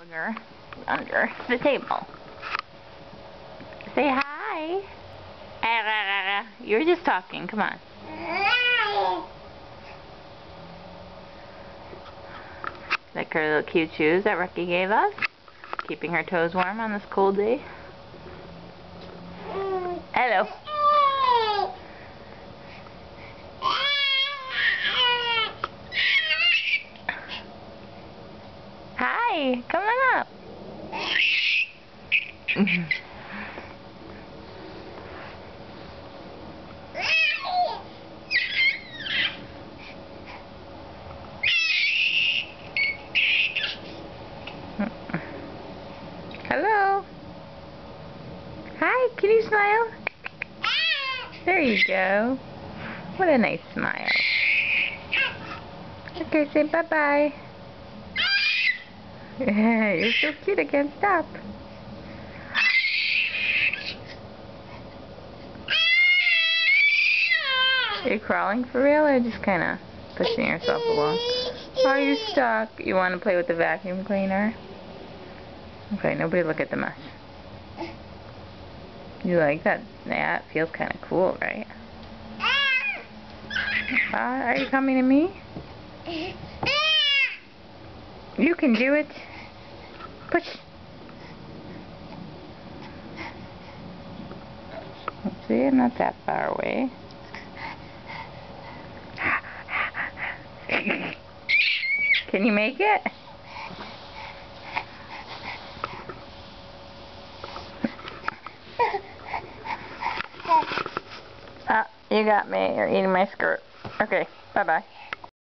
booger under the table. Say hi. You were just talking. Come on. Like her little cute shoes that Rookie gave us. Keeping her toes warm on this cold day. Hello. Hi. Come on up. Hello. Hi, can you smile? There you go. What a nice smile. Okay, say bye-bye. You're so cute, I can't stop. Are you crawling for real or just kind of pushing yourself along? Oh, you're stuck. You want to play with the vacuum cleaner? Okay, nobody look at the mess. You like that? Yeah, it feels kind of cool, right? Are you coming to me? You can do it. Push. See, I'm not that far away. Can you make it? You got me. You're eating my skirt. Okay, bye-bye.